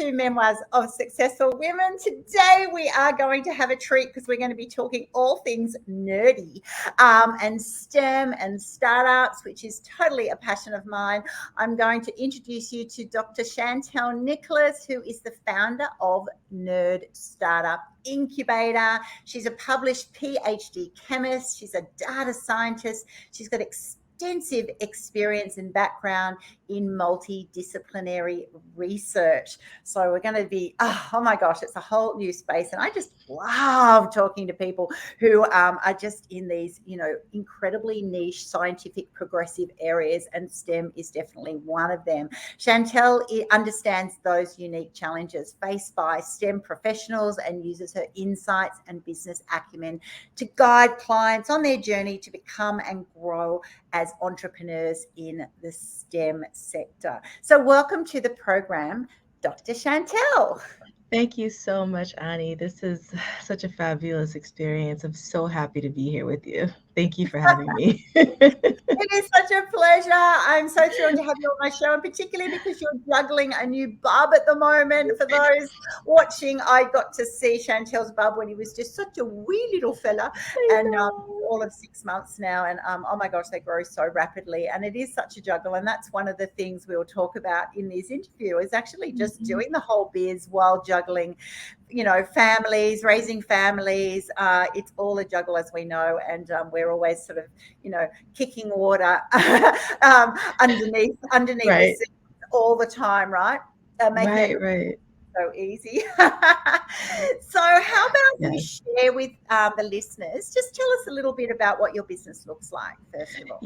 to Memoirs of Successful Women. Today we are going to have a treat because we're going to be talking all things nerdy and STEM and startups, which is totally a passion of mine. I'm going to introduce you to Dr. Chantel Nicolas, who is the founder of Nerd Startup Incubator. She's a published Ph.D. chemist. She's a data scientist. She's got extensive experience and background in multi-disciplinary research. So we're going to be, oh my gosh, it's a whole new space. And I just love talking to people who are just in these, incredibly niche, scientific, progressive areas. And STEM is definitely one of them. Chantel understands those unique challenges faced by STEM professionals and uses her insights and business acumen to guide clients on their journey to become and grow as entrepreneurs in the STEM sector. So welcome to the program, Dr. Chantel. Thank you so much, Ani. This is such a fabulous experience. I'm so happy to be here with you. Thank you for having me. It is such a pleasure. I'm so thrilled to have you on my show, and particularly because you're juggling a new bub at the moment. For those watching, I got to see Chantel's bub when he was just such a wee little fella, and all of 6 months now. And oh my gosh, they grow so rapidly, and it is such a juggle. And that's one of the things we'll talk about in this interview is actually just doing the whole biz while juggling, families, raising families. It's all a juggle, as we know, and we're always sort of, kicking water underneath Right. the sea all the time, right? Making it Right. so easy. So how about you share with the listeners, just tell us a little bit about what your business looks like, first of all.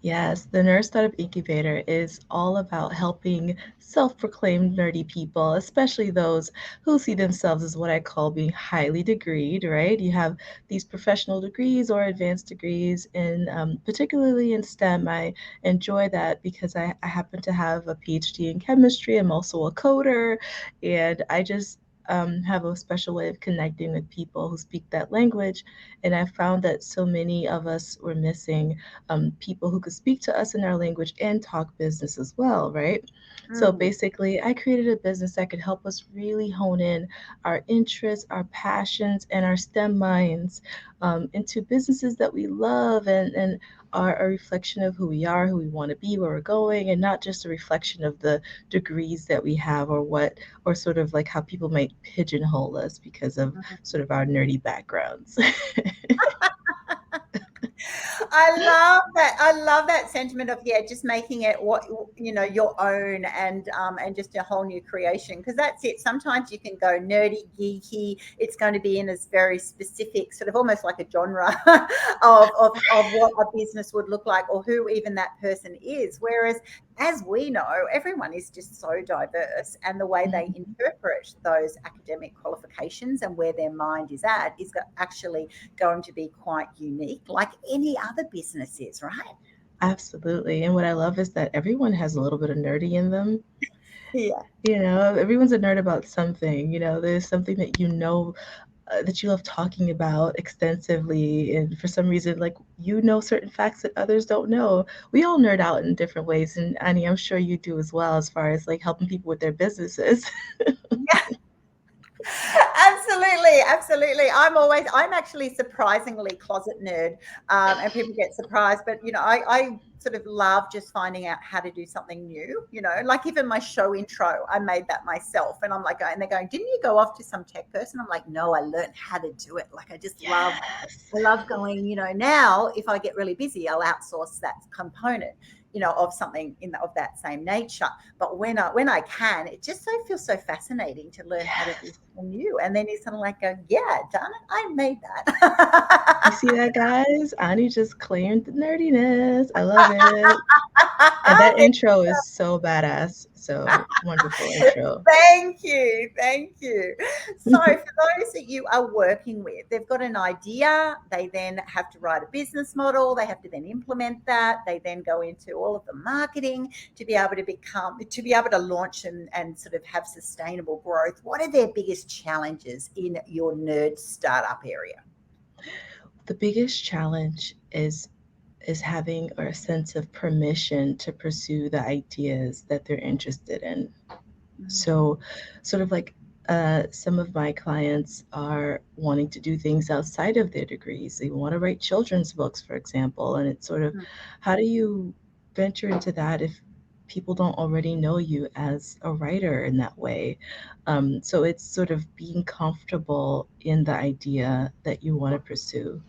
Yes, the Nerd Startup Incubator is all about helping self-proclaimed nerdy people, especially those who see themselves as what I call being highly degreed, right? You have these professional degrees or advanced degrees, and particularly in STEM, I enjoy that because I happen to have a PhD in chemistry. I'm also a coder, and I just have a special way of connecting with people who speak that language. And I found that so many of us were missing people who could speak to us in our language and talk business as well, right? So basically, I created a business that could help us really hone in our interests, our passions, and our STEM minds into businesses that we love and are a reflection of who we are, who we want to be, where we're going, and not just a reflection of the degrees that we have or sort of like how people might pigeonhole us because of sort of our nerdy backgrounds. I love that sentiment of just making it what your own and just a whole new creation, because that's it. Sometimes you can go nerdy, geeky. It's going to be in a very specific sort of almost like a genre of what a business would look like or who even that person is. Whereas, as we know, everyone is just so diverse, and the way they interpret those academic qualifications and where their mind is at is actually going to be quite unique, like any other business is, right? Absolutely. And what I love is that everyone has a little bit of nerdy in them. Yeah. Everyone's a nerd about something. There's something that you love talking about extensively, and for some reason, like certain facts that others don't know. We all nerd out in different ways, and Annie, I'm sure you do as well, as far as like helping people with their businesses. Absolutely. I'm actually surprisingly closet nerd, and people get surprised, but I sort of love just finding out how to do something new. Like even my show intro, I made that myself, and I'm like, and they're going, "Didn't you go off to some tech person?" I'm like, "No, I learned how to do it." Like I just love going. Now if I get really busy, I'll outsource that component, of something of that same nature. But when I can, it just feels so fascinating to learn how to do something new. And then you sort of like go, yeah, done it. I made that. You see that, guys? Annie just claimed the nerdiness. I love it. And that intro is so badass. So wonderful intro. Thank you. So for those that you are working with, they've got an idea. They then have to write a business model. They have to then implement that. They then go into all of the marketing to be able to launch and sort of have sustainable growth. What are their biggest challenges in your nerd startup area? The biggest challenge is having a sense of permission to pursue the ideas that they're interested in. So, sort of like some of my clients are wanting to do things outside of their degrees. They want to write children's books, for example. And it's sort of how do you venture into that if people don't already know you as a writer in that way? So, it's sort of being comfortable in the idea that you want to pursue.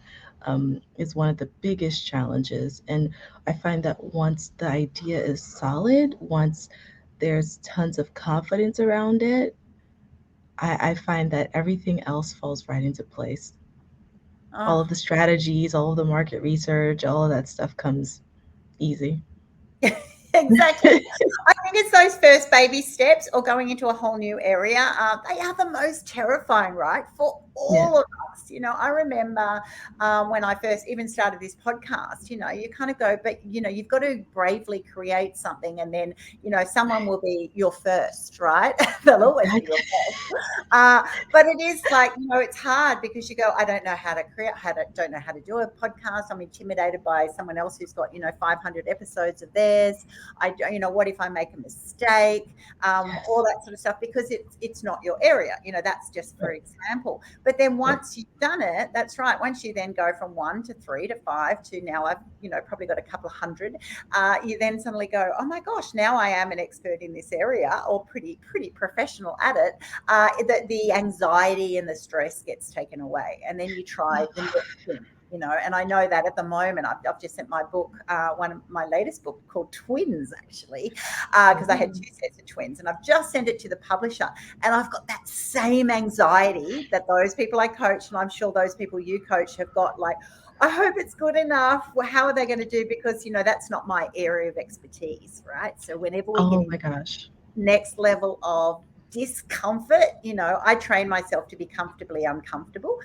Is one of the biggest challenges. And I find that once the idea is solid, once there's tons of confidence around it, I find that everything else falls right into place. All of Oh. the strategies, all of the market research, all of that stuff comes easy. Exactly. I think it's those first baby steps or going into a whole new area. They are the most terrifying, right? For Yeah. all of us. I remember when I first even started this podcast, you kind of go, but, you've got to bravely create something and then, someone will be your first, right? They'll always be Exactly. your first. But it is like, it's hard because you go, I don't know how to create, don't know how to do a podcast. I'm intimidated by someone else who's got, 500 episodes of theirs. What if I make a mistake? All Yes. that sort of stuff because it's not your area. That's just for Right. example. But then Right. once you've done it, that's right. Once you then go from 1 to 3 to 5 to now I've probably got a couple of hundred. You then suddenly go, oh my gosh, now I am an expert in this area or pretty professional at it. The anxiety and the stress gets taken away, and then you try the next thing. And I know that at the moment I've just sent my book, one of my latest book called Twins, actually, because I had Ooh. 2 sets of twins, and I've just sent it to the publisher, and I've got that same anxiety that those people I coach, and I'm sure those people you coach have got. Like, I hope it's good enough. Well, how are they going to do? Because that's not my area of expertise, right? So whenever we get Oh in my gosh. next level of discomfort, I train myself to be comfortably uncomfortable.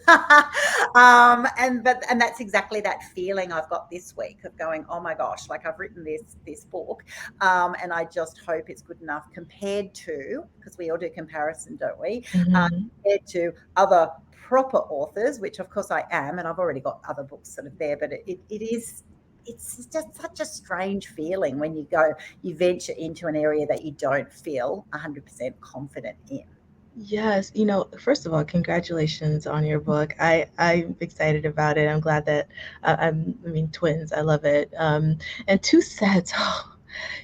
And that's exactly that feeling I've got this week of going, oh my gosh, like I've written this book, and I just hope it's good enough compared to, because we all do comparison, don't we, Hmm. compared to other proper authors, which of course I am, and I've already got other books sort of there, but it is, it's just such a strange feeling when you venture into an area that you don't feel 100% confident in. Yes, first of all, congratulations on your book. I'm excited about it. I'm glad that I mean, twins. I love it. And two sets. Oh,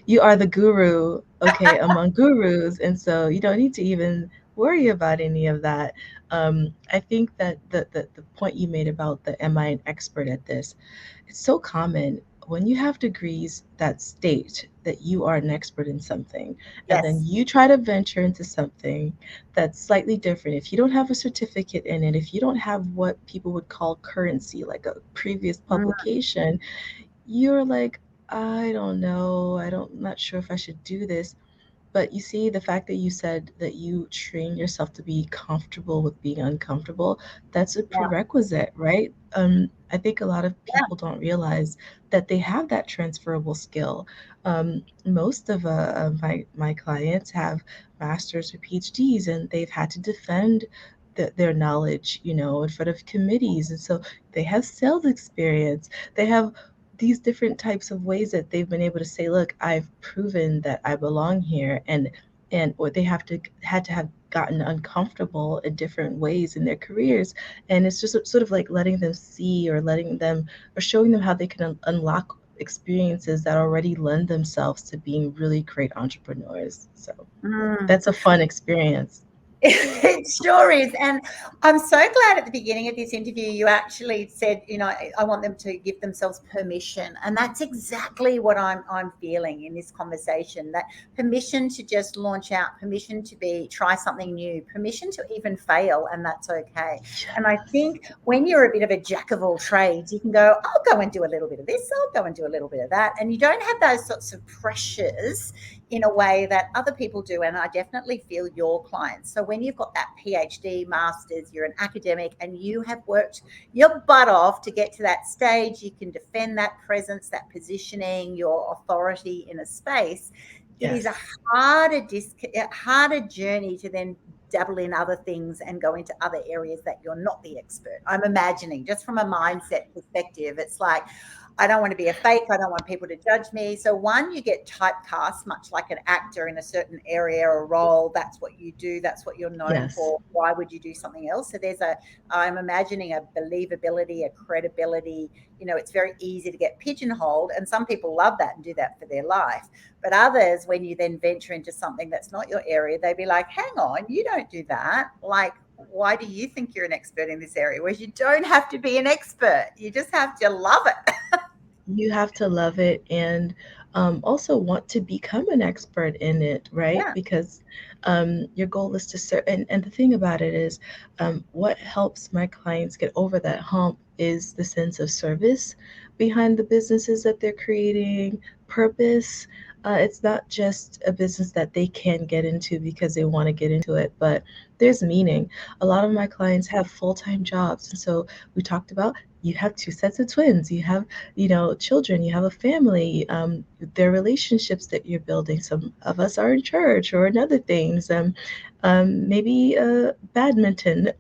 you are the guru, okay, among gurus, and so you don't need to even worry about any of that. I think that the point you made about the am I an expert at this, it's so common when you have degrees that state that you are an expert in something, and then Yes. you try to venture into something that's slightly different. If you don't have a certificate in it, if you don't have what people would call currency, like a previous Mm, publication, you're like, I don't know, I'm not sure if I should do this. But you see, the fact that you said that you train yourself to be comfortable with being uncomfortable, that's a yeah. prerequisite, right? I think a lot of Yeah. people don't realize that they have that transferable skill. Most of my clients have masters or PhDs, and they've had to defend their knowledge, in front of committees, and so they have sales experience. They have these different types of ways that they've been able to say, look, I've proven that I belong here, and or they had to have gotten uncomfortable in different ways in their careers, and it's just sort of like letting them see, or letting them, or showing them how they can unlock experiences that already lend themselves to being really great entrepreneurs. So Mm. that's a fun experience. It sure is. And I'm so glad at the beginning of this interview, you actually said, I want them to give themselves permission. And that's exactly what I'm feeling in this conversation, that permission to just launch out, permission to try something new, permission to even fail. And that's okay. And I think when you're a bit of a jack of all trades, you can go, I'll go and do a little bit of this. I'll go and do a little bit of that. And you don't have those sorts of pressures in a way that other people do. And I definitely feel your clients. So when you've got that PhD, master's, you're an academic and you have worked your butt off to get to that stage, you can defend that presence, that positioning, your authority in a space. It is a Yes. harder journey to then dabble in other things and go into other areas that you're not the expert. I'm imagining, just from a mindset perspective, it's like, I don't want to be a fake. I don't want people to judge me. So one, you get typecast, much like an actor in a certain area or role. That's what you do. That's what you're known Yes. for. Why would you do something else? So I'm imagining a believability, a credibility. It's very easy to get pigeonholed. And some people love that and do that for their life. But others, when you then venture into something that's not your area, they'd be like, hang on, you don't do that. Like, why do you think you're an expert in this area? Whereas you don't have to be an expert. You just have to love it. You have to love it and also want to become an expert in it, right? Yeah. Because your goal is to serve. And the thing about it is, what helps my clients get over that hump is the sense of service behind the businesses that they're creating, purpose. It's not just a business that they can get into because they want to get into it, but there's meaning. A lot of my clients have full-time jobs. And so we talked about you have two sets of twins, you have children, you have a family, their relationships that you're building. Some of us are in church or in other things, maybe badminton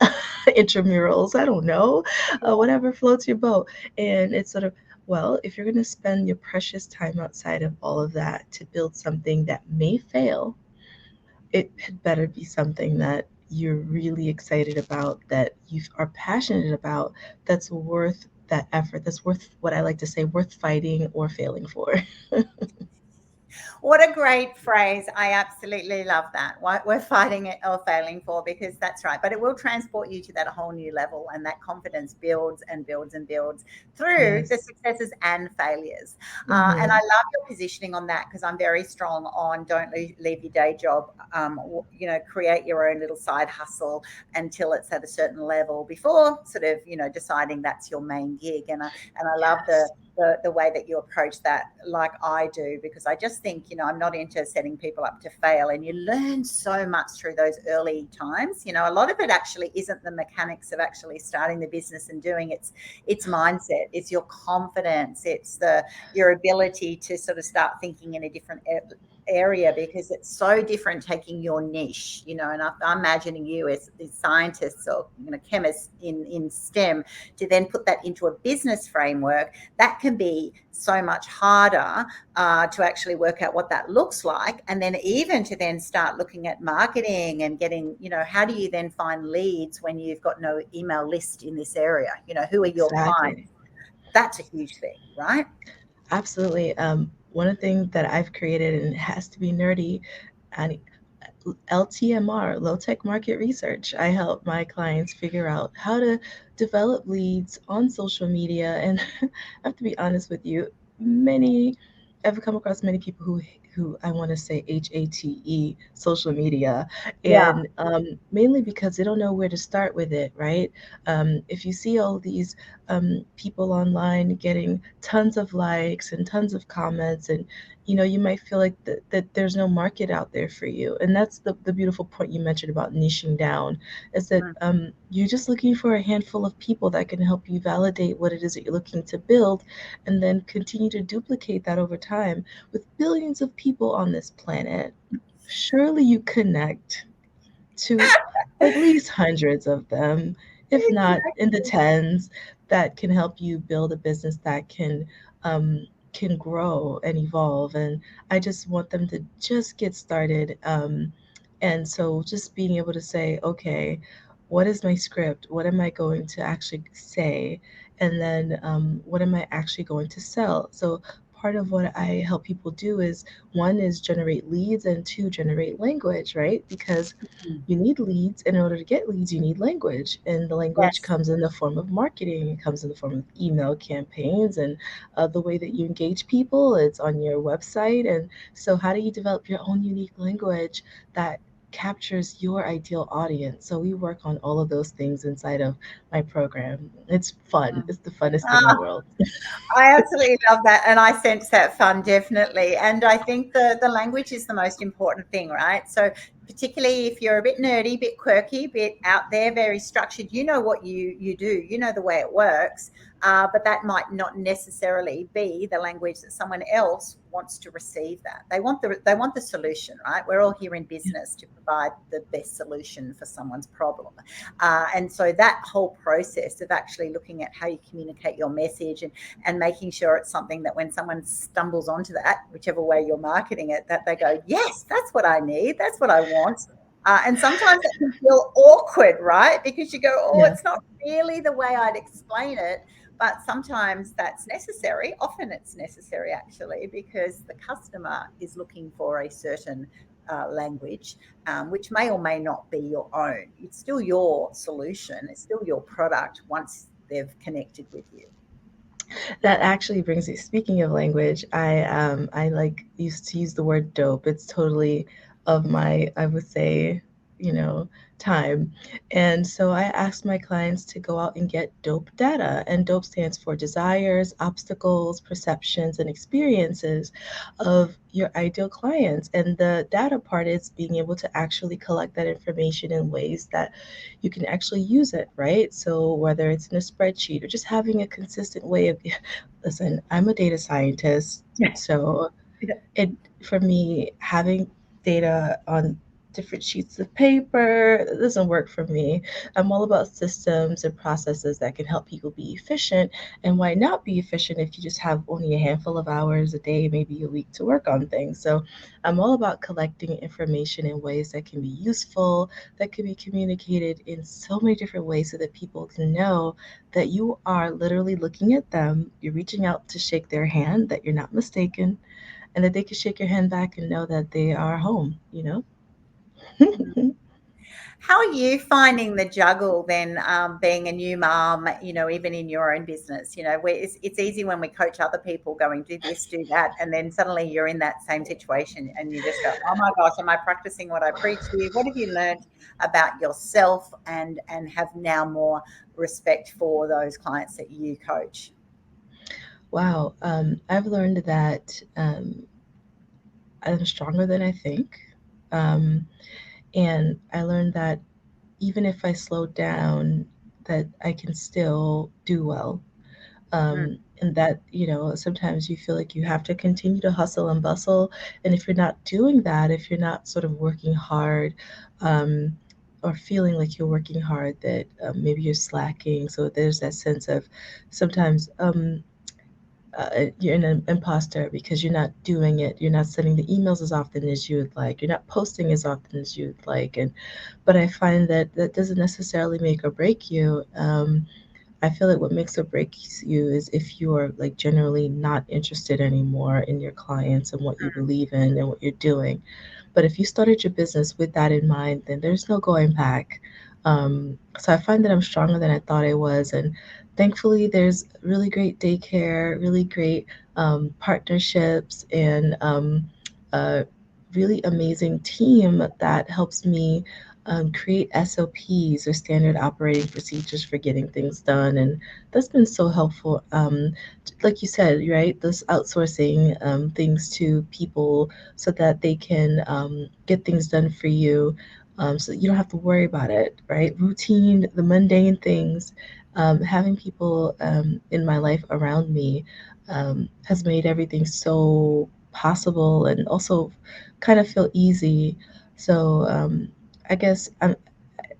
intramurals, I don't know, whatever floats your boat. And it's sort of, well, if you're going to spend your precious time outside of all of that to build something that may fail, it had better be something that you're really excited about, that you are passionate about, that's worth that effort, that's worth, what I like to say, worth fighting or failing for. What a great phrase. I absolutely love that. What we're fighting it or failing for, because that's right. But it will transport you to that whole new level, and that confidence builds and builds and builds through the Yes. successes and failures. And I Hmm. love your positioning on that, because I'm very strong on don't leave your day job. Create your own little side hustle until it's at a certain level before sort of, deciding that's your main gig. And I love Yes. the way that you approach that, like I do, because I just think, I'm not into setting people up to fail. And you learn so much through those early times. A lot of it actually isn't the mechanics of actually starting the business and doing it's mindset, it's your confidence, it's your ability to sort of start thinking in a different area, because it's so different taking your niche, and I'm imagining you as scientists or chemists in STEM, to then put that into a business framework. That can be so much harder to actually work out what that looks like, and then even to then start looking at marketing and getting, how do you then find leads when you've got no email list in this area? Who are your clients? Exactly. That's a huge thing, right? Absolutely. One of the things that I've created, and it has to be nerdy, and LTMR, low tech market research. I help my clients figure out how to develop leads on social media. And I have to be honest with you, many, I've come across many people who I want to say HATE social media, Yeah. and mainly because they don't know where to start with it, right? If you see all these people online getting tons of likes and tons of comments, and you might feel like that there's no market out there for you. And that's the beautiful point you mentioned about niching down, is that Mm. you're just looking for a handful of people that can help you validate what it is that you're looking to build, and then continue to duplicate that over time. With billions of people on this planet, surely you connect to at least hundreds of them, if not in the Exactly. tens, that can help you build a business that can grow and evolve. And I just want them to just get started. And so just being able to say, okay, what is my script? What am I going to actually say? And then what am I actually going to sell? So part of what I help people do is, one is generate leads, and two, generate language, right? Because Mm. you need leads. In order to get leads, you need language. And the language Yes. comes in the form of marketing, it comes in the form of email campaigns, and the way that you engage people, it's on your website. And so, how do you develop your own unique language that captures your ideal audience? So, we work on all of those things inside of my program. It's fun, it's the funnest thing in the Ah, world. I absolutely love that, and I sense that fun, definitely. And I think the language is the most important thing, right? So particularly if you're a bit nerdy, bit quirky, bit out there, very structured, you know what you do, you know the way it works, but that might not necessarily be the language that someone else wants to receive that. They want the solution, right? We're all here in business to provide the best solution for someone's problem. And so that whole process of actually looking at how you communicate your message and making sure it's something that when someone stumbles onto that, whichever way you're marketing it, that they go, yes, that's what I need. That's what I want. And sometimes it can feel awkward, right? Because you go, oh, Yeah. it's not really the way I'd explain it. But sometimes that's necessary. Often it's necessary, actually, because the customer is looking for a certain language, which may or may not be your own. It's still your solution. It's still your product once they've connected with you. That actually brings me. Speaking of language, I like used to use the word dope. It's totally of my, I would say, you know, time. And so I asked my clients to go out and get dope data. And dope stands for desires, obstacles, perceptions, and experiences of your ideal clients. And the data part is being able to actually collect that information in ways that you can actually use it, right? So whether it's in a spreadsheet or just having a consistent way of, listen, I'm a data scientist, so it for me having data on different sheets of paper that doesn't work for me. I'm all about systems and processes that can help people be efficient. And why not be efficient if you just have only a handful of hours a day, maybe a week to work on things? So I'm all about collecting information in ways that can be useful, that can be communicated in so many different ways so that people can know that you are literally looking at them, you're reaching out to shake their hand, that you're not mistaken, and that they can shake your hand back and know that they are home, you know? How are you finding the juggle then, being a new mom, even in your own business? Where it's easy when we coach other people going, do this, do that. And then suddenly you're in that same situation and you just go, oh my gosh, am I practicing what I preach here? What have you learned about yourself and have now more respect for those clients that you coach? Wow. I've learned that I'm stronger than I think. Um, and I learned that even if I slow down, that I can still do well. Mm, And that, sometimes you feel like you have to continue to hustle and bustle. And if you're not doing that, if you're not sort of working hard, um, or feeling like you're working hard, that maybe you're slacking. So there's that sense of sometimes you're an imposter because you're not doing it. You're not sending the emails as often as you would like. You're not posting as often as you would like. And but I find that that doesn't necessarily make or break you. I feel like what makes or breaks you is if you are like generally not interested anymore in your clients and what you believe in and what you're doing. But if you started your business with that in mind, then there's no going back. So I find that I'm stronger than I thought I was. And thankfully, there's really great daycare, really great partnerships, and a really amazing team that helps me create SOPs or standard operating procedures for getting things done. And that's been so helpful. Like you said, right? This outsourcing things to people so that they can get things done for you, so that you don't have to worry about it, right? Routine, the mundane things, having people in my life around me has made everything so possible and also kind of feel easy. So I guess I'm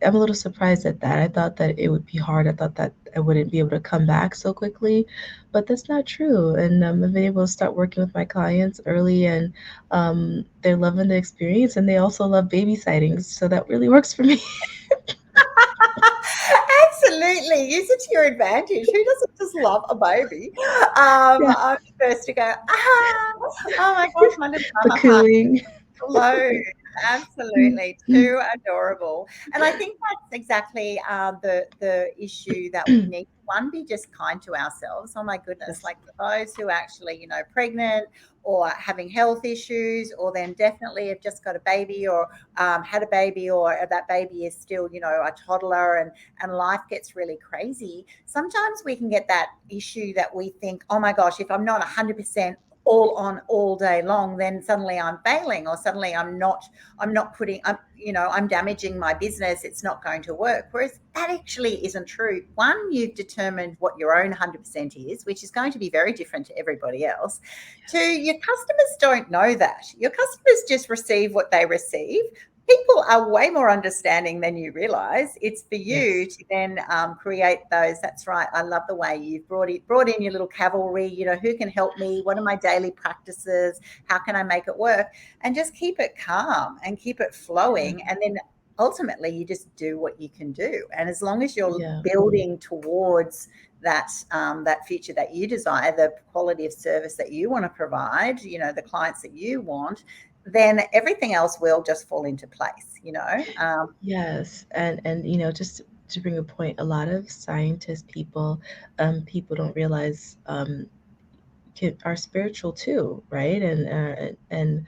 a little surprised at that. I thought that it would be hard. I thought that I wouldn't be able to come back so quickly, but that's not true. And I've been able to start working with my clients early, and they're loving the experience, and they also love baby sightings, so that really works for me. Absolutely. Use it to your advantage. Who doesn't just love a baby? Yeah, I'm the first to go, oh my gosh, my little the mama heart cooing. flows. Absolutely, too adorable. And I think that's exactly the issue that we need. One, be just kind to ourselves. Oh my goodness, Yes. like for those who are actually, pregnant or having health issues, or then definitely have just got a baby or had a baby, or that baby is still, a toddler, and life gets really crazy. Sometimes we can get that issue that we think, oh my gosh, if I'm not 100% all on all day long, then suddenly I'm failing, or suddenly I'm not putting, I'm damaging my business. It's not going to work. Whereas that actually isn't true. One, you've determined what your own 100% is, which is going to be very different to everybody else. Two, your customers don't know that. Your customers just receive what they receive. People are way more understanding than you realize. It's for you Yes. to then create those. That's right. I love the way you've brought in your little cavalry. Who can help me? What are my daily practices? How can I make it work? And just keep it calm and keep it Yeah. flowing. And then ultimately, you just do what you can do. And as long as you're Yeah. building towards that future that you desire, the quality of service that you want to provide, the clients that you want, then everything else will just fall into place. Yes, and just to bring a point, a lot of scientist people, people don't realize are spiritual too, right? And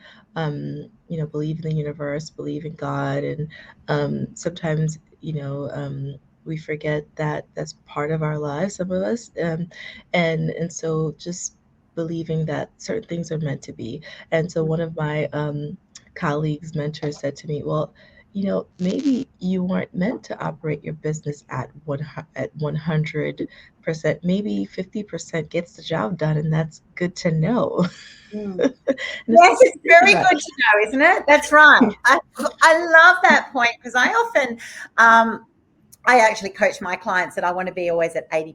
believe in the universe, believe in God, and sometimes we forget that that's part of our lives. Some of us, and so just believing that certain things are meant to be. And so one of my colleagues, mentors said to me, "Well, maybe you weren't meant to operate your business at 100%. Maybe 50% gets the job done, and that's good to know." Mm. And it's Yes, something it's to think very about. good to know, isn't it? That's right. I love that point because um, I actually coach my clients that I want to be always at 80.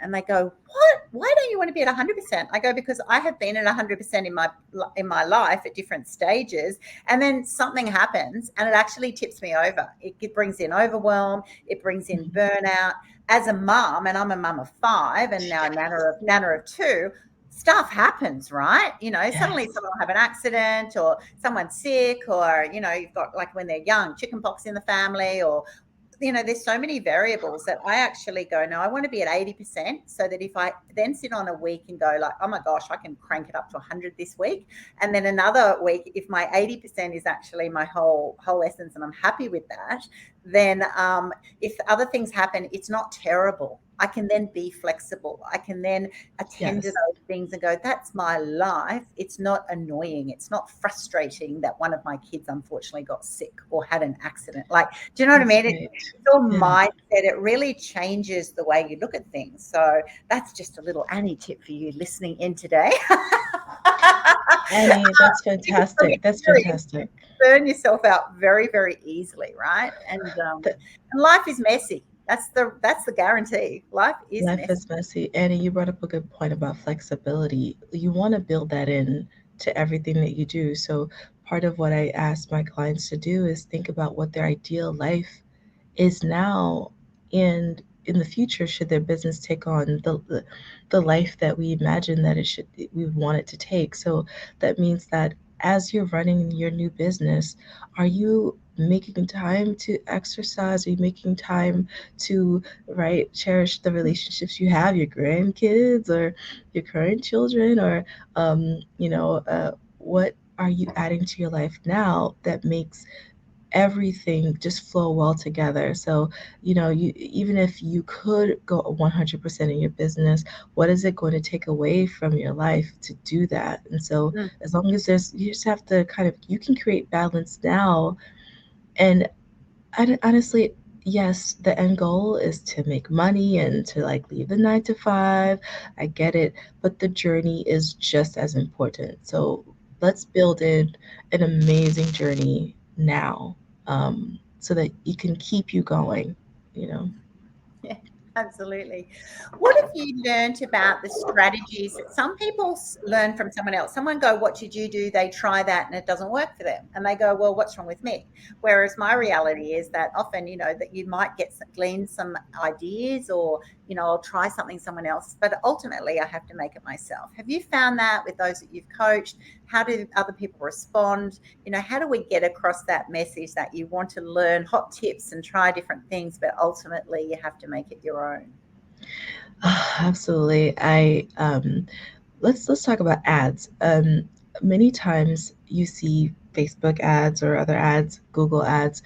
And they go, "What? Why don't you want to be at 100%?" I go, "Because I have been at 100% in my life at different stages, and then something happens and it actually tips me over. It brings in overwhelm, it brings in Mhm. burnout. As a mum, and I'm a mum of five and now a nana of two, stuff happens, right? Suddenly Yes. someone will have an accident, or someone's sick, or you've got, like, when they're young, chickenpox in the family, or there's so many variables that I actually go, no, I want to be at 80%, so that if I then sit on a week and go like, oh my gosh, I can crank it up to 100 this week. And then another week, if my 80% is actually my whole essence and I'm happy with that, then if other things happen, it's not terrible. I can then be flexible. I can then attend to Yes. those things and go, that's my life. It's not annoying. It's not frustrating that one of my kids unfortunately got sick or had an accident. Like, do you know what I That's mean? right. Your Yeah. mindset, it really changes the way you look at things. So that's just a little Annie tip for you listening in today. Annie, that's Because from fantastic. That's experience, you fantastic. burn yourself out very, very easily, right? And life is messy. That's the guarantee. Life is Life messy. is messy. Annie, you brought up a good point about flexibility. You want to build that in to everything that you do. So, part of what I ask my clients to do is think about what their ideal life is now, and in the future, should their business take on the life that we imagine that we want it to take. So that means that as you're running your new business, are you making time to exercise? Are you making time to, right, cherish the relationships you have, your grandkids or your current children, or what are you adding to your life now that makes everything just flow well together? So, you, even if you could go 100% in your business, what is it going to take away from your life to do that? And so, Mm. as long as you just have to you can create balance now. And honestly, yes, the end goal is to make money and to like leave the 9 to 5. I get it, but the journey is just as important. So let's build in an amazing journey now, so that it can keep you going, you know. Yeah, absolutely. What have you learned about the strategies that some people learn from someone else? Someone go, "What did you do?" They try that and it doesn't work for them. And they go, "Well, what's wrong with me?" Whereas my reality is that often, that you might glean some ideas, or, I'll try something someone else, but ultimately I have to make it myself. Have you found that with those that you've coached? How do other people respond? How do we get across that message that you want to learn hot tips and try different things, but ultimately you have to make it your own? Absolutely. I let's talk about ads. Many times you see Facebook ads or other ads, Google ads,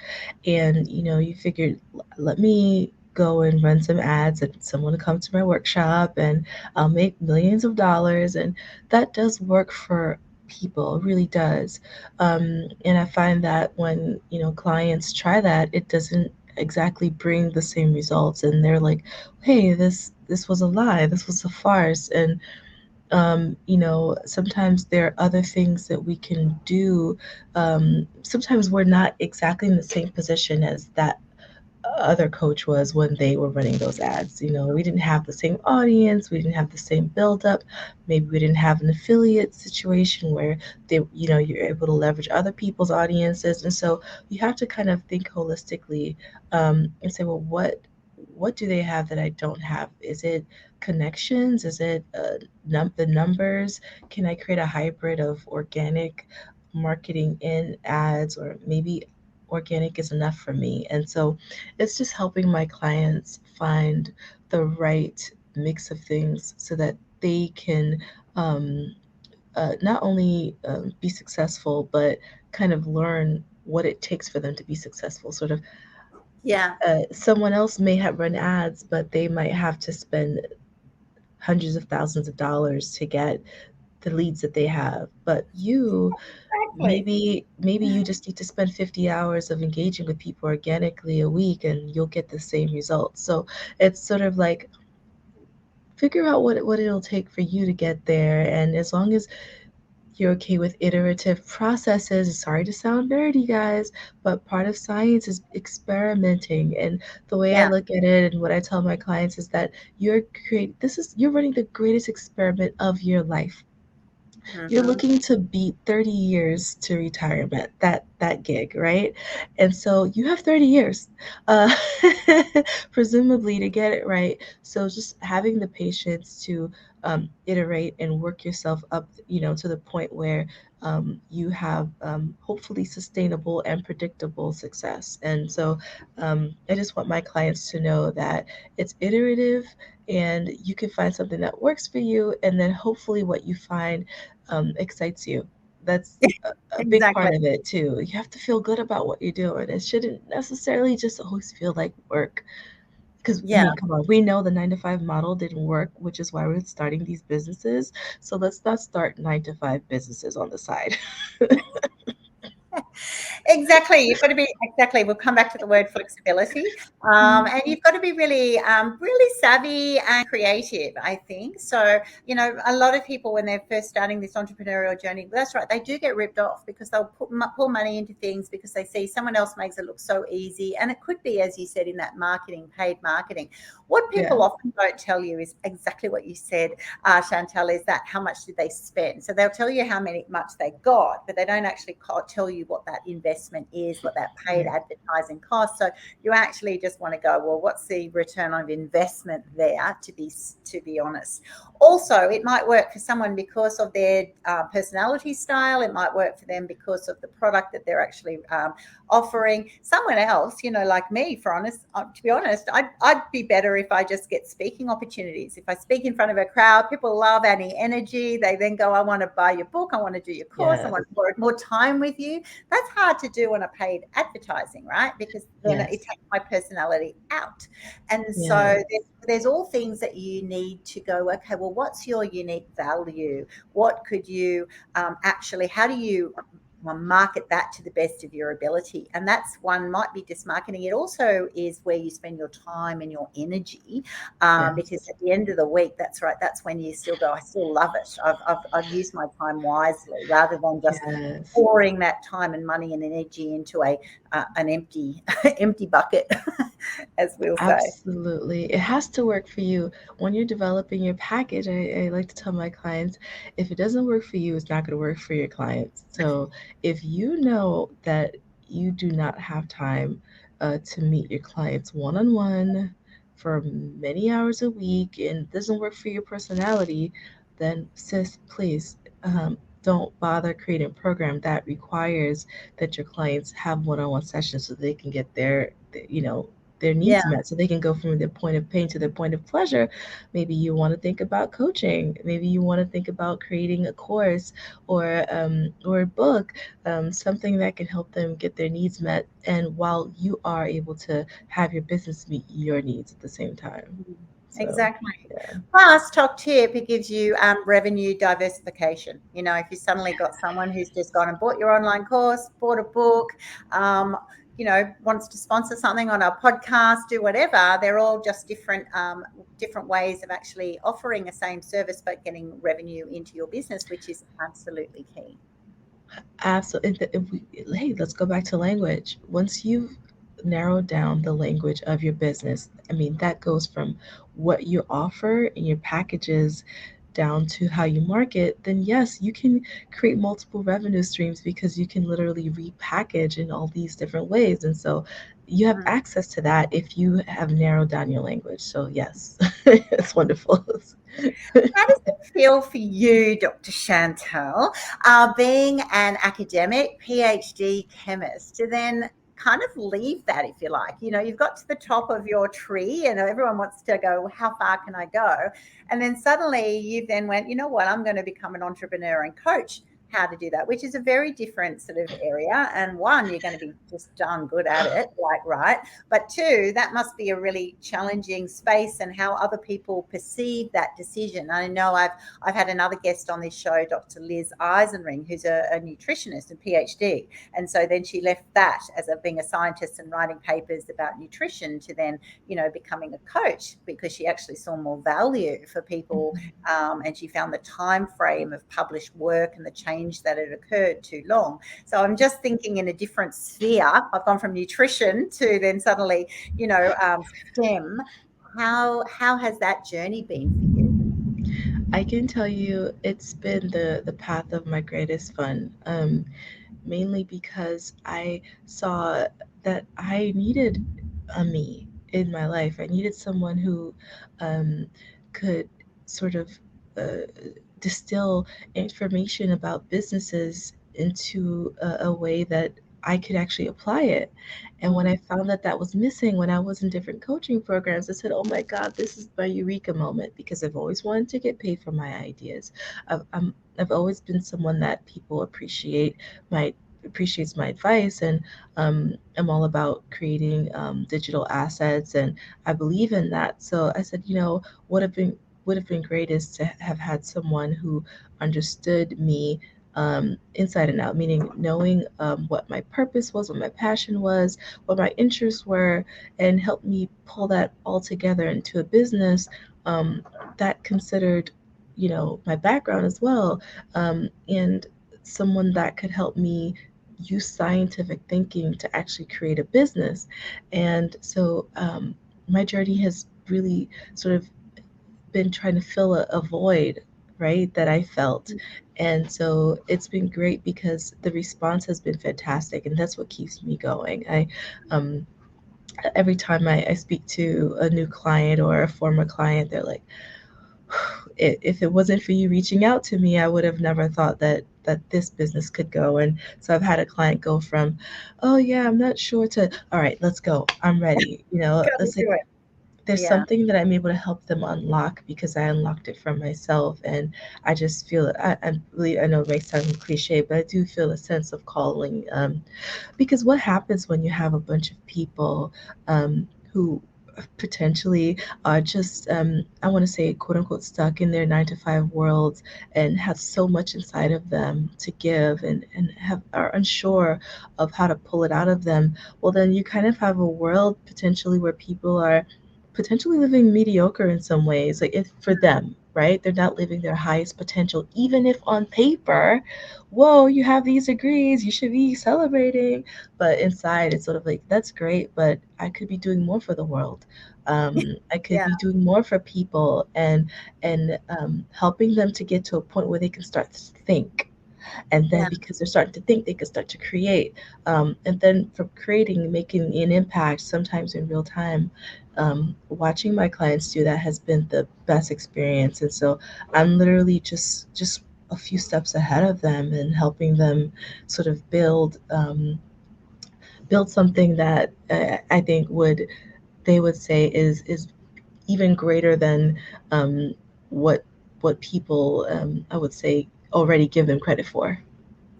and you figured, let me go and run some ads and someone will come to my workshop and I'll make millions of dollars. And that does work for people, it really does. And I find that when, clients try that, it doesn't exactly bring the same results. And they're like, hey, this was a lie, this was a farce. And sometimes there are other things that we can do. Sometimes we're not exactly in the same position as that other coach was when they were running those ads. We didn't have the same audience, we didn't have the same buildup. Maybe we didn't have an affiliate situation where you're able to leverage other people's audiences. And so you have to kind of think holistically, and say, well, what do they have that I don't have? Is it connections? Is it the numbers? Can I create a hybrid of organic marketing in ads, or maybe organic is enough for me? And so it's just helping my clients find the right mix of things so that they can um, not only be successful, but kind of learn what it takes for them to be successful. Sort of, Yeah, someone else may have run ads, but they might have to spend hundreds of thousands of dollars to get the leads that they have. But you, exactly. maybe you just need to spend 50 hours of engaging with people organically a week and you'll get the same results. So it's sort of like, figure out what it'll take for you to get there. And as long as you're okay with iterative processes. Sorry to sound nerdy, guys, but part of science is experimenting. And the way I Yeah. look at it and what I tell my clients is that you're running the greatest experiment of your life. You're Hmm. looking to beat 30 years to retirement, that gig, right? And so you have 30 years, uh, presumably, to get it right. So just having the patience to iterate and work yourself up, to the point where you have hopefully sustainable and predictable success. And so I just want my clients to know that it's iterative, and you can find something that works for you, and then hopefully what you find excites you. That's a big Exactly. part of it too. You have to feel good about what you're doing. It shouldn't necessarily just always feel like work. Because, I Yeah. mean, come on, we know the 9 to 5 model didn't work, which is why we're starting these businesses. So let's not start 9 to 5 businesses on the side. Exactly. You've got to be exactly. We'll come back to the word flexibility, and you've got to be really, really savvy and creative. I think so. A lot of people when they're first starting this entrepreneurial journey, that's right, they do get ripped off because they'll pull money into things because they see someone else makes it look so easy, and it could be, as you said, in that marketing, paid marketing. What Yeah. people often don't tell you is exactly what you said, Chantel, is that how much did they spend? So they'll tell you how much they got, but they don't actually tell you what that investment is, what that paid Right. advertising costs. So you actually just want to go, well, what's the return on investment there? To be honest, also it might work for someone because of their personality style. It might work for them because of the product that they're actually offering. Someone else, like me, to be honest, I'd be better if I just get speaking opportunities. If I speak in front of a crowd, people love any energy. They then go, I want to buy your book, I want to do your course, I Yes. want more time with you. That's hard to do on a paid advertising, right? Because then it Yes. takes my personality out. And so Yes. there's all things that you need to go, okay, well, what's your unique value? What could you actually, how do you market that to the best of your ability? And that's one might be just marketing. It also is where you spend your time and your energy, because Yes. at the end of the week, that's right, that's when you still go, I still love it. I've used my time wisely rather than just Yes. pouring that time and money and energy into an empty empty bucket, as we'll say. Absolutely. It has to work for you. When you're developing your package, I like to tell my clients, if it doesn't work for you, it's not going to work for your clients. So if you know that you do not have time to meet your clients one on one for many hours a week and it doesn't work for your personality, then sis, please don't bother creating a program that requires that your clients have one on one sessions so they can get their their Yeah. needs met so they can go from their point of pain to their point of pleasure. Maybe you want to think about coaching. Maybe you want to think about creating a course or a book, something that can help them get their needs met. And while you are able to have your business meet your needs at the same time. Mm, So, exactly. yeah. Plus, top tip, it gives you revenue diversification. If you suddenly got someone who's just gone and bought your online course, bought a book, um, wants to sponsor something on our podcast, do whatever, they're all just different ways of actually offering a same service but getting revenue into your business, which is absolutely key. Absolutely. Hey, let's go back to language. Once you've narrowed down the language of your business, I mean, that goes from what you offer in your packages down to how you market, then yes, you can create multiple revenue streams because you can literally repackage in all these different ways. And so you have Mm. access to that if you have narrowed down your language. So, yes, it's wonderful. How does it feel for you, Dr. Chantel, being an academic PhD chemist, to then kind of leave that, if you like? You've got to the top of your tree, and everyone wants to go, how far can I go? And then suddenly you then went, you know what, I'm going to become an entrepreneur and coach how to do that, which is a very different sort of area. And one, you're going to be just darn good at it, like, right? But two, that must be a really challenging space, and how other people perceive that decision. I know I've had another guest on this show, Dr. Liz Eisenring, who's a nutritionist and PhD. And so then she left that as being a scientist and writing papers about nutrition to then, becoming a coach, because she actually saw more value for people. And she found the time frame of published work and the change that had occurred too long. So I'm just thinking in a different sphere. I've gone from nutrition to then suddenly, STEM. How has that journey been for you? I can tell you it's been the path of my greatest fun. Mainly because I saw that I needed a me in my life. I needed someone who um, could sort of uh, distill information about businesses into a way that I could actually apply it. And when Mm, I found that that was missing when I was in different coaching programs, I said, oh my God, this is my eureka moment because I've always wanted to get paid for my ideas. I've always been someone that people my appreciates my advice, and I'm all about creating digital assets, and I believe in that. So I said, would have been great is to have had someone who understood me inside and out, meaning knowing what my purpose was, what my passion was, what my interests were, and help me pull that all together into a business um, that considered, my background as well, and someone that could help me use scientific thinking to actually create a business. And so my journey has really sort of been trying to fill a void, right, that I felt. And so it's been great because the response has been fantastic, and that's what keeps me going. Um, every time I speak to a new client or a former client, they're like, if it wasn't for you reaching out to me, I would have never thought that this business could go. And so I've had a client go from, oh yeah, I'm not sure, to, all right, let's go. I'm ready. Gotta It's like do it. there's Yeah. something that I'm able to help them unlock because I unlocked it from myself. And I just feel it. I know it may sound cliche, but I do feel a sense of calling. Because what happens when you have a bunch of people who potentially are just, I want to say, quote unquote, stuck in their 9 to 5 worlds and have so much inside of them to give, and are unsure of how to pull it out of them? Well, then you kind of have a world potentially where people are potentially living mediocre in some ways, like if for them, right? They're not living their highest potential, even if on paper, whoa, you have these degrees, you should be celebrating. But inside, it's sort of like, that's great, but I could be doing more for the world. I could Yeah. be doing more for people, and helping them to get to a point where they can start to think, and then Yeah. because they're starting to think, they can start to create, and then from creating, making an impact sometimes in real time. Watching my clients do that has been the best experience, and so I'm literally just a few steps ahead of them and helping them sort of build something that I think would they would say is even greater than um, what what people I would say already give them credit for.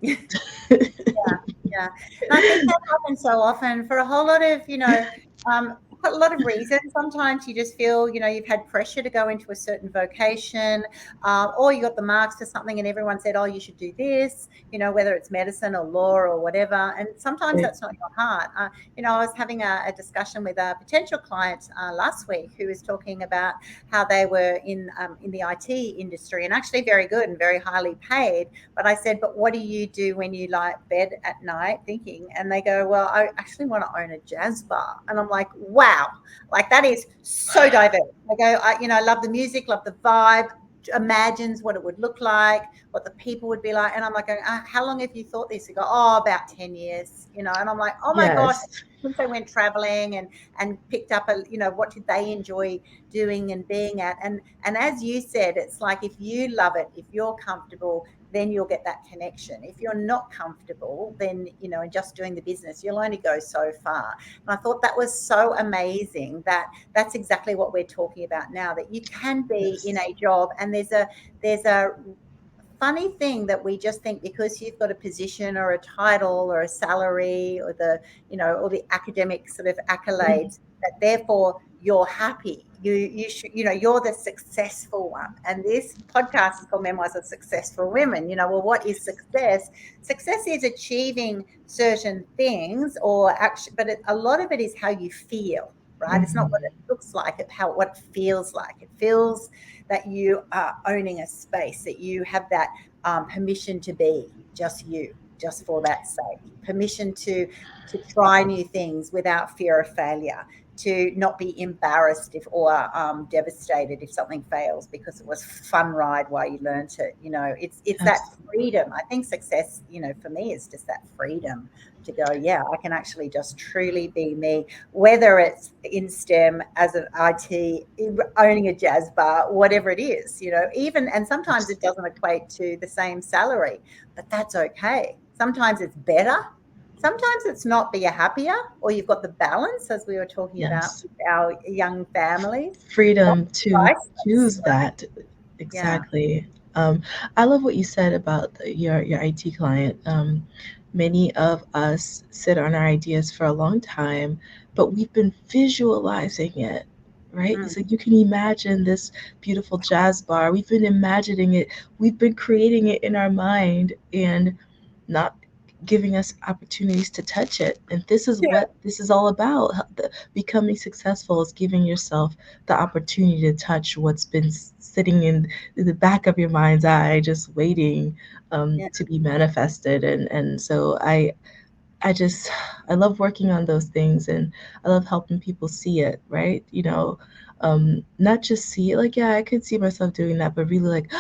Yeah. And I think that happens so often for a whole lot of, um, a lot of reasons. Sometimes you just feel, you've had pressure to go into a certain vocation, or you got the marks for something and everyone said, oh, you should do this, whether it's medicine or law or whatever. And sometimes Right. that's not your heart. I was having a discussion with a potential client last week who was talking about how they were in the IT industry and actually very good and very highly paid. But I said, but what do you do when you lie at bed at night thinking? And they go, well, I actually want to own a jazz bar. And I'm like, wow, like that is so diverse. I go, I love the music, love the vibe, imagines what it would look like, what the people would be like. And I'm like, how long have you thought this? They go, oh, about 10 years, and I'm like, oh my gosh, Yes. since they went traveling and picked up what did they enjoy doing and being at. And as you said, it's like if you love it, if you're comfortable, then you'll get that connection. If you're not comfortable, then, in just doing the business, you'll only go so far. And I thought that was so amazing that that's exactly what we're talking about now, that you can be in Yes. a job and there's a funny thing that we just think because you've got a position or a title or a salary or all the academic sort of Mhm. accolades, that therefore you're happy. You should, you're the successful one. And this podcast is called Memoirs of Successful Women. Well, what is success? Success is achieving certain things, or actually, but a lot of it is how you feel, right? It's not what Mhm. it looks like, it's what it feels like. It feels that you are owning a space, that you have that permission to be just you, just for that sake, permission to try new things without fear of failure, to not be embarrassed if or devastated if something fails, because it was a fun ride while you learned it. It's that Yes. freedom. I think success, for me, is just that freedom to go, yeah, I can actually just truly be me, whether it's in STEM, as an IT, owning a jazz bar, whatever it is, even, and sometimes it Yes. doesn't equate to the same salary, but that's okay. Sometimes it's better. Sometimes it's not, but you're happier, or you've got the balance, as we were talking about Yes. with our young families. That's Freedom to priceless, choose right? that. Yeah. Exactly. I love what you said about your IT client. Many of us sit on our ideas for a long time, but we've been visualizing it, right? Mm. So you can imagine this beautiful jazz bar. We've been imagining it. We've been creating it in our mind and not giving us opportunities to touch it. And this is Yeah. what this is all about. Becoming successful is giving yourself the opportunity to touch what's been sitting in the back of your mind's eye, just waiting Yeah. to be manifested. And so I just I love working on those things, and I love helping people see it, right? Not just see it like, yeah, I could see myself doing that, but really like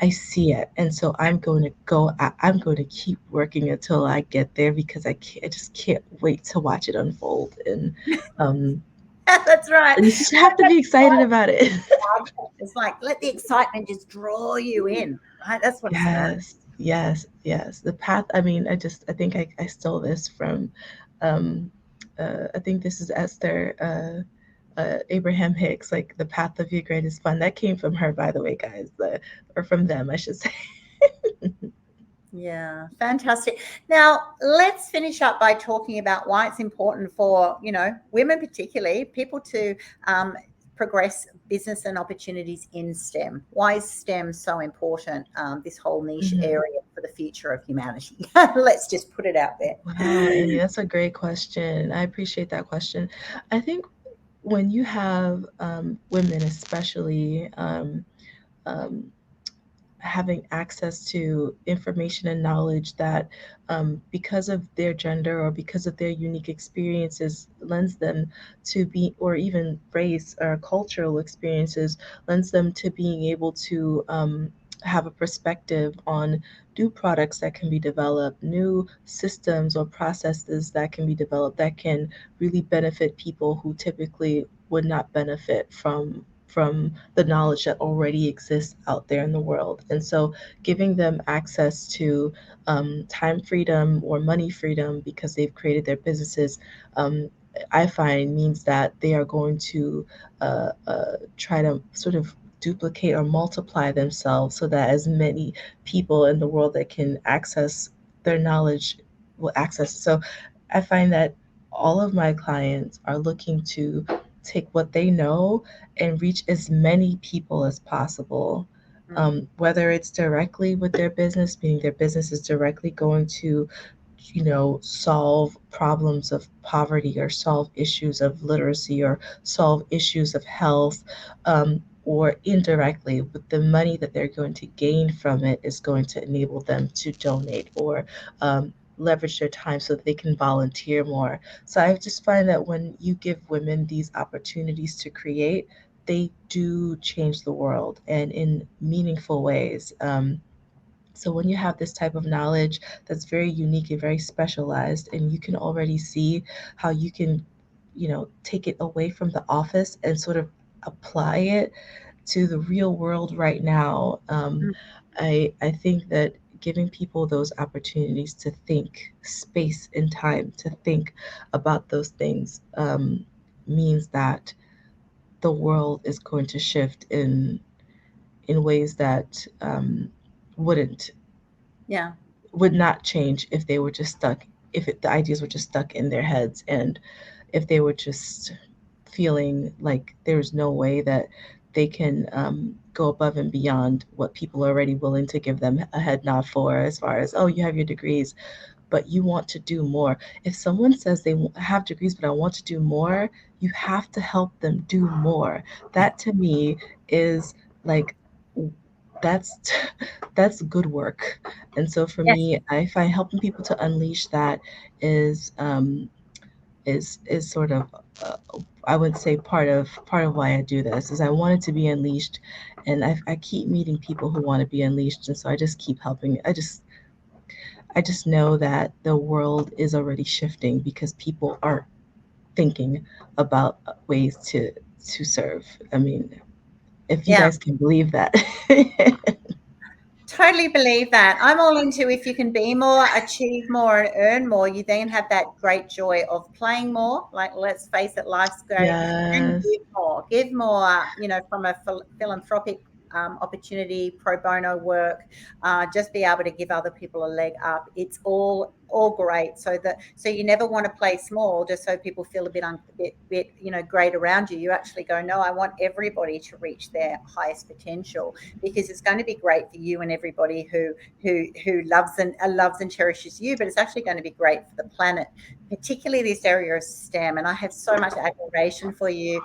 I see it, and so I'm going to go. I'm going to keep working until I get there because I just can't wait to watch it unfold. Um, That's right. and you just have to be excited about it. It's like, let the excitement just draw you in, right? That's what it's about. Yes, yes, yes. The path. I mean, I think I stole this from. Um, I think this is Esther. Abraham Hicks, like the path of your greatest fun. That came from her, by the way, guys, or from them, I should say. Yeah, fantastic. Now, let's finish up by talking about why it's important for, women particularly, people to progress business and opportunities in STEM. Why is STEM so important, this whole niche Mhm. area for the future of humanity? Let's just put it out there. Wow, Amy, that's a great question. I appreciate that question. I think when you have women, especially, um, having access to information and knowledge that, because of their gender or because of their unique experiences, lends them to be, or even race or cultural experiences, lends them to being able to have a perspective on new products that can be developed, new systems or processes that can be developed that can really benefit people who typically would not benefit from the knowledge that already exists out there in the world. And so giving them access to time freedom or money freedom because they've created their businesses, I find means that they are going to try to sort of duplicate or multiply themselves so that as many people in the world that can access their knowledge will access it. So I find that all of my clients are looking to take what they know and reach as many people as possible. Mm. Whether it's directly with their business, meaning their business is directly going to solve problems of poverty or solve issues of literacy or solve issues of health, or indirectly with the money that they're going to gain from it is going to enable them to donate or leverage their time so that they can volunteer more. So I just find that when you give women these opportunities to create, they do change the world and in meaningful ways. So when you have this type of knowledge that's very unique and very specialized, and you can already see how you can, take it away from the office and sort of apply it to the real world right now, Mm. I think that giving people those opportunities to think space and time to think about those things means that the world is going to shift in ways that wouldn't Yeah. would not change if they were just stuck, the ideas were just stuck in their heads, and if they were just feeling like there's no way that they can go above and beyond what people are already willing to give them a head nod for, as far as, oh, you have your degrees, but you want to do more. If someone says they have degrees, but I want to do more, you have to help them do more. That to me is like, that's that's good work. And so for Yes. me, I find helping people to unleash that is is sort of uh, I would say part of why I do this is I want it to be unleashed, and I keep meeting people who want to be unleashed, and so I just keep helping. I just know that the world is already shifting because people are thinking about ways to serve. I mean, if you Yeah. guys can believe that. Totally believe that. I'm all into if you can be more, achieve more, and earn more, you then have that great joy of playing more. Like, let's face it, life's great, and Yes. give more, from a philanthropic opportunity, pro bono work, just be able to give other people a leg up. It's all great. So you never want to play small just so people feel a bit great around you. You actually go, no, I want everybody to reach their highest potential, because it's going to be great for you and everybody who loves and cherishes you, but it's actually going to be great for the planet, particularly this area of STEM. And I have so much admiration for you,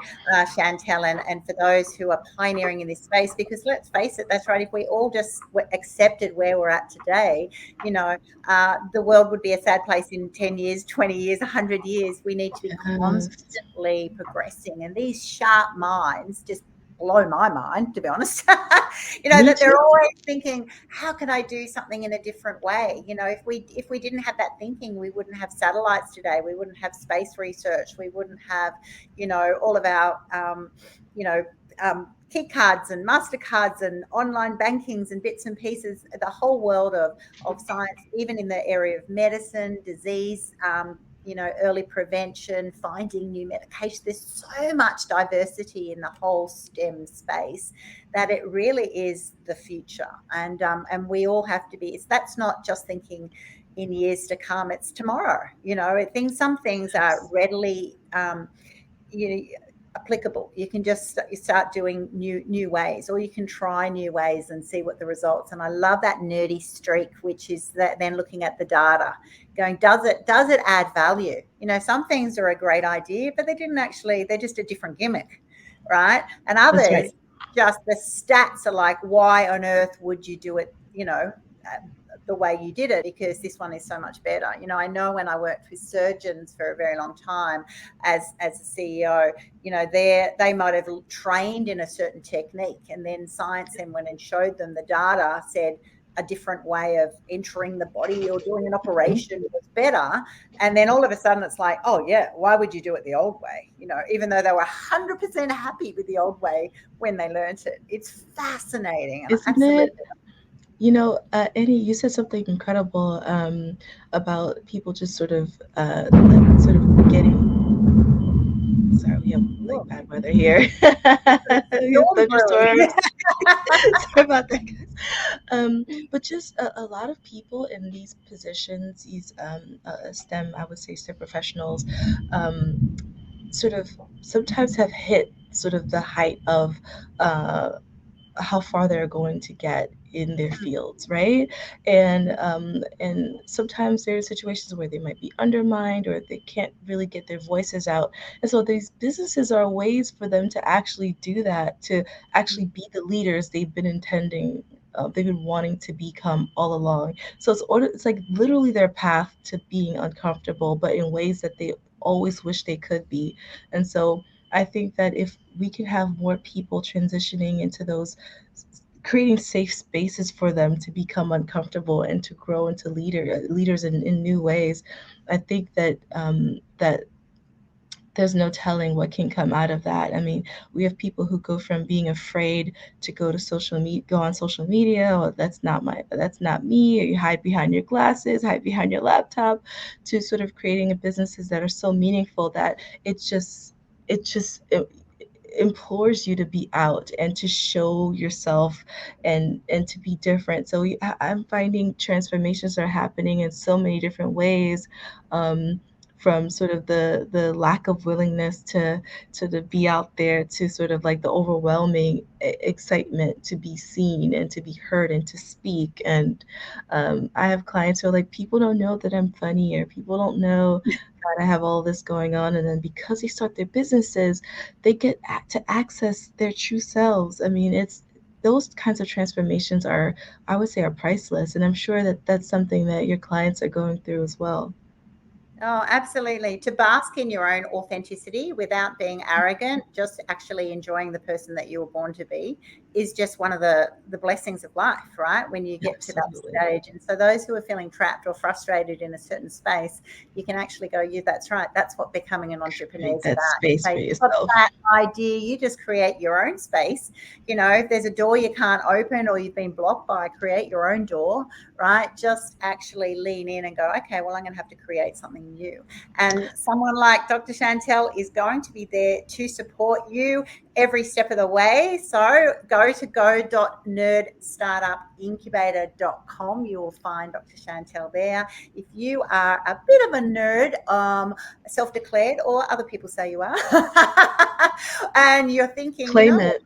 Chantel, and for those who are pioneering in this space, because let's face it, that's right. If we all just accepted where we're at today, the world would be a sad place in 10 years, 20 years, 100 years. We need to be Yes. constantly progressing. And these sharp minds just blow my mind, to be honest. Me That too. they're always thinking, how can I do something in a different way? If we didn't have that thinking, we wouldn't have satellites today. We wouldn't have space research. We wouldn't have, all of our, you know, key cards and Mastercards and online bankings and bits and pieces, the whole world of science, even in the area of medicine, disease, early prevention, finding new medication. There's so much diversity in the whole STEM space that it really is the future. And we all have to be, that's not just thinking in years to come, it's tomorrow. Some things are readily, you know, applicable. You can just start doing new ways, or you can try new ways and see what the results. And I love that nerdy streak, which is that then looking at the data, going, does it add value? Some things are a great idea, but they're just a different gimmick, right? And That's right. others, just the stats are like, why on earth would you do it? The way you did it, because this one is so much better. I know when I worked with surgeons for a very long time as a CEO, they might have trained in a certain technique, and then science then went and showed them the data said a different way of entering the body or doing an operation was better. And then all of a sudden it's like, oh yeah, why would you do it the old way? Even though they were 100% happy with the old way when they learnt it. It's fascinating, and I Isn't absolutely. it? Eddie, you said something incredible about people just sort of getting. sorry, we have Sure. like bad weather here. We have Storm brewing. thunderstorms. Sorry about that, guys. But just a lot of people in these positions, these STEM, I would say STEM professionals, um, sort of sometimes have hit sort of the height of uh, how far they're going to get in their fields, right? And sometimes there are situations where they might be undermined or they can't really get their voices out. And so these businesses are ways for them to actually do that, to actually be the leaders they've been intending. They've been wanting to become all along. So it's like literally their path to being uncomfortable, but in ways that they always wish they could be. And so I think that if we can have more people transitioning into those, creating safe spaces for them to become uncomfortable and to grow into leaders in new ways, I think that that there's no telling what can come out of that. I mean, we have people who go from being afraid to go on social media, or that's not me, or you hide behind your glasses, hide behind your laptop, to sort of creating businesses that are so meaningful that it implores you to be out and to show yourself and to be different. So I'm finding transformations are happening in so many different ways, um, from sort of the lack of willingness to be out there, to sort of like the overwhelming excitement to be seen and to be heard and to speak. And I have clients who are like, people don't know that I'm funny, or people don't know that I have all this going on. And then because they start their businesses, they get to access their true selves. I mean, it's those kinds of transformations are, I would say, are priceless. And I'm sure that that's something that your clients are going through as well. Oh, absolutely. To bask in your own authenticity without being arrogant, just actually enjoying the person that you were born to be, is just one of the blessings of life, right? When you get to that Absolutely. stage. And so those who are feeling trapped or frustrated in a certain space, you can actually go, yeah, that's right. That's what becoming an entrepreneur Create is that about. space So for you've got yourself. that idea, you just create your own space. You know, if there's a door you can't open or you've been blocked by, create your own door, right? Just actually lean in and go, okay, well, I'm going to have to create something new. And someone like Dr. Chantel is going to be there to support you every step of the way. So go to go.nerdstartupincubator.com. You will find Dr. Chantel there. If you are a bit of a nerd, self-declared, or other people say you are, and you're thinking, you Claim know, it.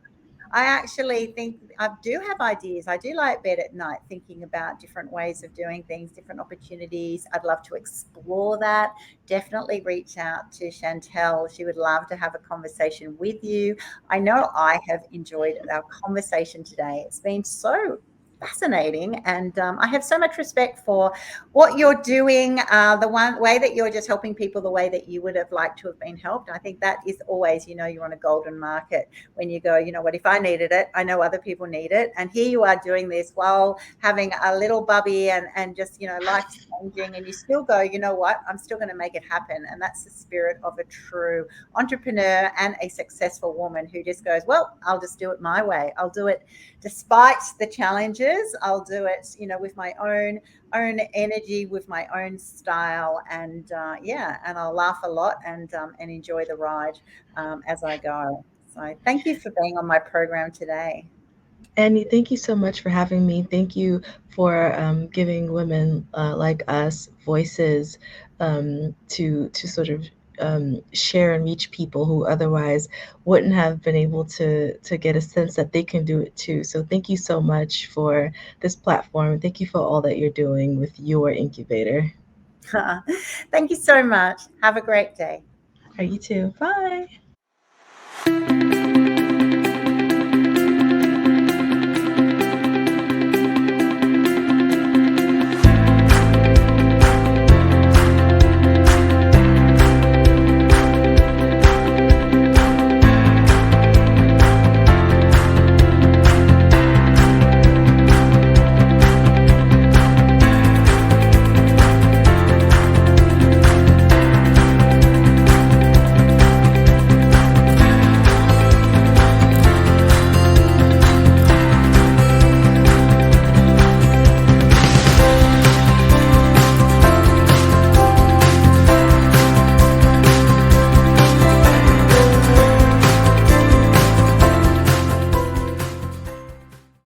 I actually think I do have ideas. I do lie bed at night thinking about different ways of doing things, different opportunities. I'd love to explore that. Definitely reach out to Chantel. She would love to have a conversation with you. I know I have enjoyed our conversation today. It's been so fascinating, and I have so much respect for what you're doing, the one way that you're just helping people the way that you would have liked to have been helped. I think that is always, you know, you're on a golden market when you go, you know what, if I needed it, I know other people need it. And here you are doing this while having a little bubby and just, you know, life's changing, and you still go, you know what, I'm still going to make it happen. And that's the spirit of a true entrepreneur and a successful woman who just goes, well, I'll just do it my way. I'll do it despite the challenges. I'll do it, you know, with my own energy, with my own style, and yeah, and I'll laugh a lot and enjoy the ride as I go. So thank you for being on my program today. Annie, thank you so much for having me. Thank you for giving women like us voices, to sort of share and reach people who otherwise wouldn't have been able to get a sense that they can do it too. So thank you so much for this platform. Thank you for all that you're doing with your incubator. Thank you so much. Have a great day. Are you too? Bye.